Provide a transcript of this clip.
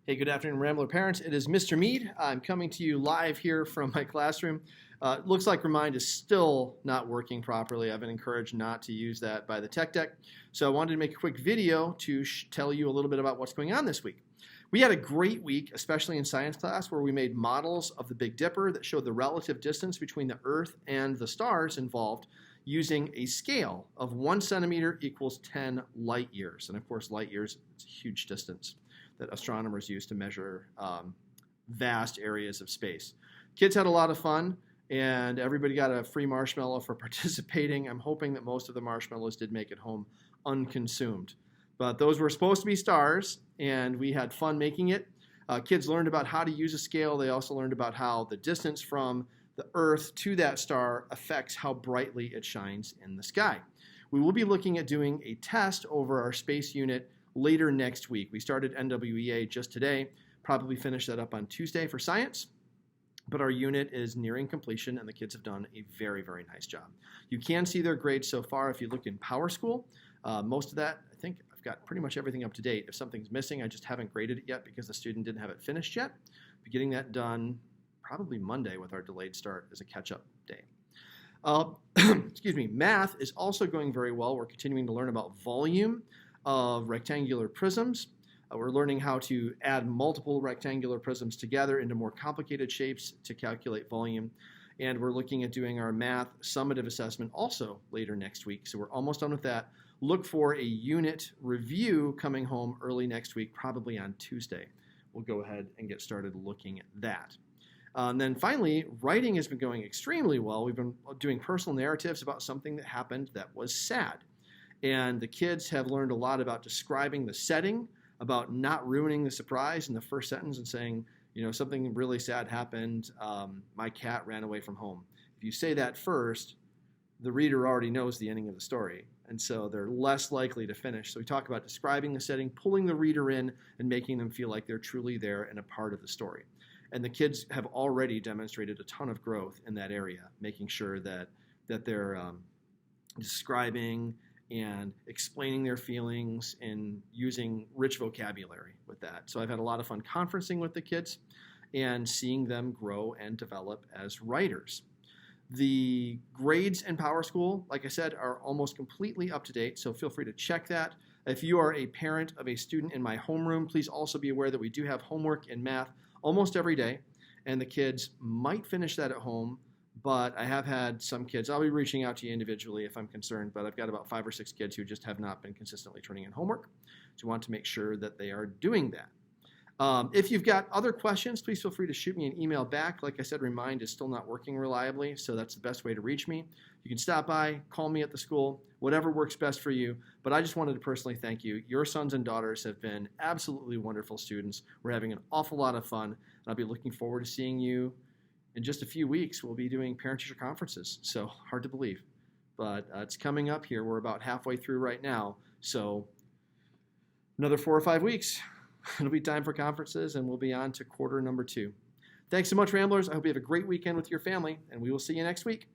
Hey, good afternoon, Rambler parents. It is Mr. Mead. I'm coming to you live here from my classroom. Looks like Remind is still not working properly. I've been encouraged not to use that by the tech deck. So I wanted to make a quick video to tell you a little bit about what's going on this week. We had a great week, especially in science class, where we made models of the Big Dipper that showed the relative distance between the Earth and the stars involved using a scale of 1 centimeter equals 10 light years. And of course, light years is a huge distance that astronomers use to measure vast areas of space. Kids had a lot of fun, and everybody got a free marshmallow for participating. I'm hoping that most of the marshmallows did make it home unconsumed. But those were supposed to be stars, and we had fun making it. Kids learned about how to use a scale. They also learned about how the distance from the Earth to that star affects how brightly it shines in the sky. We will be looking at doing a test over our space unit later next week. We started NWEA just today, probably finish that up on Tuesday for science, but our unit is nearing completion and the kids have done a very, very nice job. You can see their grades so far if you look in PowerSchool. Most of that, I think I've got pretty much everything up to date. If something's missing, I just haven't graded it yet because the student didn't have it finished yet. Be getting that done probably Monday with our delayed start as a catch-up day. Excuse me, math is also going very well. We're continuing to learn about volume of rectangular prisms. We're learning how to add multiple rectangular prisms together into more complicated shapes to calculate volume. And we're looking at doing our math summative assessment also later next week. So we're almost done with that. Look for a unit review coming home early next week, probably on Tuesday. We'll go ahead and get started looking at that. And then finally, writing has been going extremely well. We've been doing personal narratives about something that happened that was sad. And the kids have learned a lot about describing the setting, about not ruining the surprise in the first sentence and saying, you know, something really sad happened. My cat ran away from home. If you say that first, the reader already knows the ending of the story. And so they're less likely to finish. So we talk about describing the setting, pulling the reader in, and making them feel like they're truly there and a part of the story. And the kids have already demonstrated a ton of growth in that area, making sure that they're describing and explaining their feelings and using rich vocabulary with that. So I've had a lot of fun conferencing with the kids and seeing them grow and develop as writers. The grades in PowerSchool, like I said, are almost completely up to date, so feel free to check that. If you are a parent of a student in my homeroom, please also be aware that we do have homework in math almost every day, and the kids might finish that at home. But I have had some kids, I'll be reaching out to you individually if I'm concerned, but I've got about 5 or 6 kids who just have not been consistently turning in homework. So I want to make sure that they are doing that. If you've got other questions, please feel free to shoot me an email back. Like I said, Remind is still not working reliably, so that's the best way to reach me. You can stop by, call me at the school, whatever works best for you. But I just wanted to personally thank you. Your sons and daughters have been absolutely wonderful students. We're having an awful lot of fun, and I'll be looking forward to seeing you. In just a few weeks, we'll be doing parent-teacher conferences, so hard to believe. But it's coming up here. We're about halfway through right now, so another 4 or 5 weeks, it'll be time for conferences, and we'll be on to quarter number 2. Thanks so much, Ramblers. I hope you have a great weekend with your family, and we will see you next week.